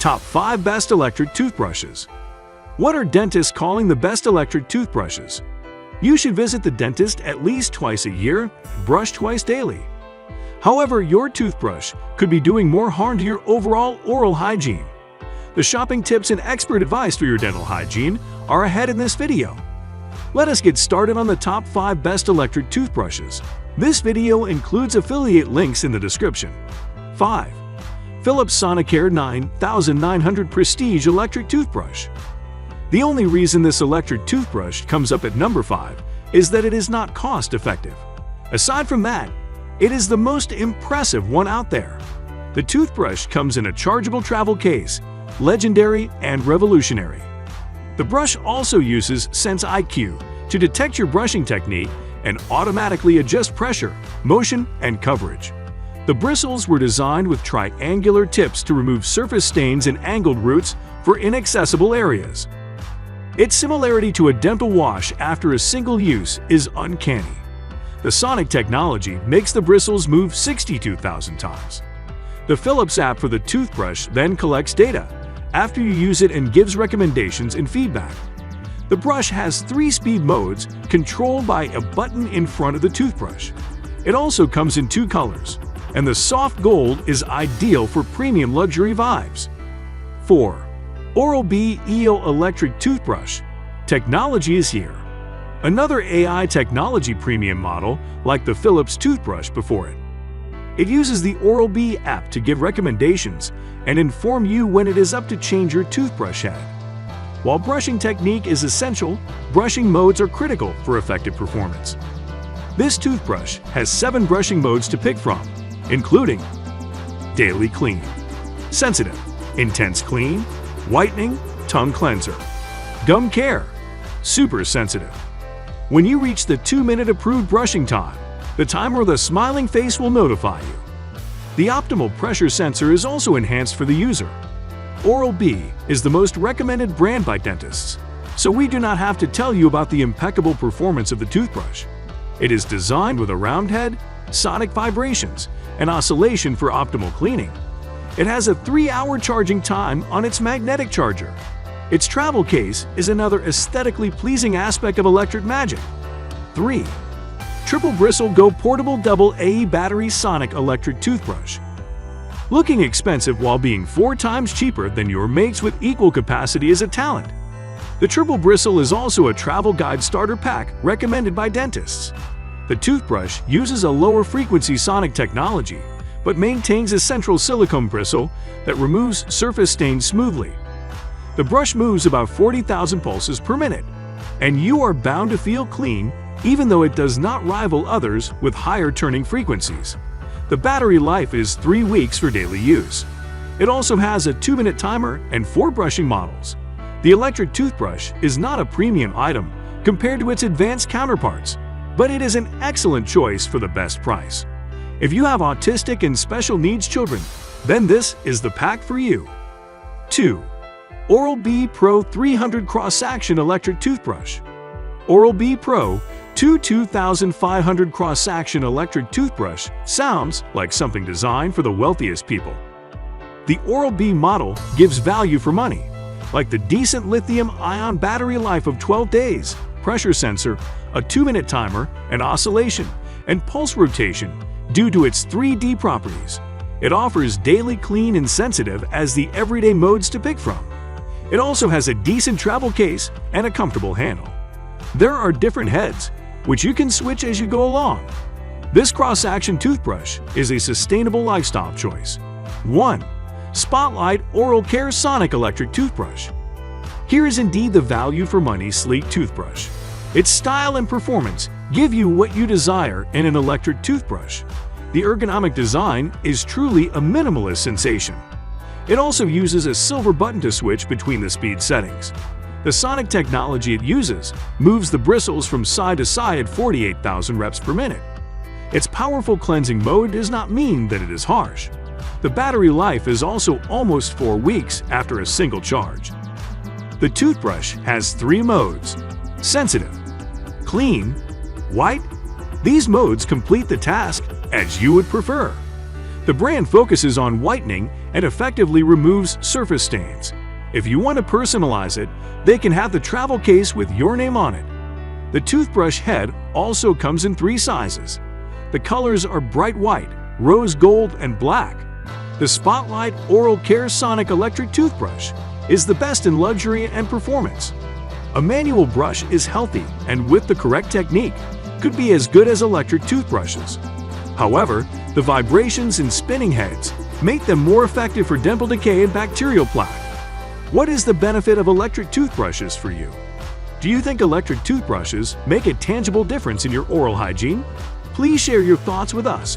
Top 5 Best Electric Toothbrushes. What are dentists calling the best electric toothbrushes? You should visit the dentist at least twice a year and brush twice daily. However, your toothbrush could be doing more harm to your overall oral hygiene. The shopping tips and expert advice for your dental hygiene are ahead in this video. Let us get started on the top 5 best electric toothbrushes. This video includes affiliate links in the description. 5. Philips Sonicare 9900 Prestige Electric Toothbrush. The only reason this electric toothbrush comes up at number 5 is that it is not cost-effective. Aside from that, it is the most impressive one out there. The toothbrush comes in a chargeable travel case, legendary and revolutionary. The brush also uses Sense IQ to detect your brushing technique and automatically adjust pressure, motion, and coverage. The bristles were designed with triangular tips to remove surface stains and angled roots for inaccessible areas. Its similarity to a dental wash after a single use is uncanny. The sonic technology makes the bristles move 62,000 times. The Philips app for the toothbrush then collects data after you use it and gives recommendations and feedback. The brush has 3 speed modes controlled by a button in front of the toothbrush. It also comes in 2 colors, and the soft gold is ideal for premium luxury vibes. 4. Oral-B EO Electric Toothbrush. Technology is here. Another AI technology premium model like the Philips toothbrush before it. It uses the Oral-B app to give recommendations and inform you when it is up to change your toothbrush head. While brushing technique is essential, brushing modes are critical for effective performance. This toothbrush has 7 brushing modes to pick from, including Daily Clean, Sensitive, Intense Clean, Whitening, Tongue Cleanser, Gum Care, Super Sensitive. When you reach the 2-minute approved brushing time, the timer of the smiling face will notify you. The optimal pressure sensor is also enhanced for the user. Oral-B is the most recommended brand by dentists, so we do not have to tell you about the impeccable performance of the toothbrush. It is designed with a round head, sonic vibrations, and oscillation for optimal cleaning. It has a 3-hour charging time on its magnetic charger. Its travel case is another aesthetically pleasing aspect of electric magic. 3. Triple Bristle Go Portable Double AE Battery Sonic Electric Toothbrush. Looking expensive while being 4 times cheaper than your mates with equal capacity is a talent. The Triple Bristle is also a travel guide starter pack recommended by dentists. The toothbrush uses a lower frequency sonic technology, but maintains a central silicone bristle that removes surface stains smoothly. The brush moves about 40,000 pulses per minute, and you are bound to feel clean even though it does not rival others with higher turning frequencies. The battery life is 3 weeks for daily use. It also has a 2-minute timer and 4 brushing models. The electric toothbrush is not a premium item compared to its advanced counterparts, but it is an excellent choice for the best price. If you have autistic and special needs children, then this is the pack for you. 2. Oral-B Pro 300 Cross-Action Electric Toothbrush. Oral-B Pro 2500 Cross-Action Electric Toothbrush sounds like something designed for the wealthiest people. The Oral-B model gives value for money, like the decent lithium-ion battery life of 12 days, pressure sensor, a 2-minute timer, and oscillation, and pulse rotation due to its 3D properties. It offers Daily Clean and Sensitive as the everyday modes to pick from. It also has a decent travel case and a comfortable handle. There are different heads, which you can switch as you go along. This cross-action toothbrush is a sustainable lifestyle choice. 1. Spotlight Oral Care Sonic Electric Toothbrush. Here is indeed the value for money sleek toothbrush. Its style and performance give you what you desire in an electric toothbrush. The ergonomic design is truly a minimalist sensation. It also uses a silver button to switch between the speed settings. The sonic technology it uses moves the bristles from side to side at 48,000 reps per minute. Its powerful cleansing mode does not mean that it is harsh. The battery life is also almost 4 weeks after a single charge. The toothbrush has 3 modes: sensitive, clean, white. These modes complete the task as you would prefer. The brand focuses on whitening and effectively removes surface stains. If you want to personalize it, they can have the travel case with your name on it. The toothbrush head also comes in 3 sizes. The colors are bright white, rose gold, and black. The Spotlight Oral Care Sonic Electric Toothbrush is the best in luxury and performance. A manual brush is healthy and with the correct technique could be as good as electric toothbrushes. However, the vibrations and spinning heads make them more effective for dental decay and bacterial plaque. What is the benefit of electric toothbrushes for you? Do you think electric toothbrushes make a tangible difference in your oral hygiene? Please share your thoughts with us.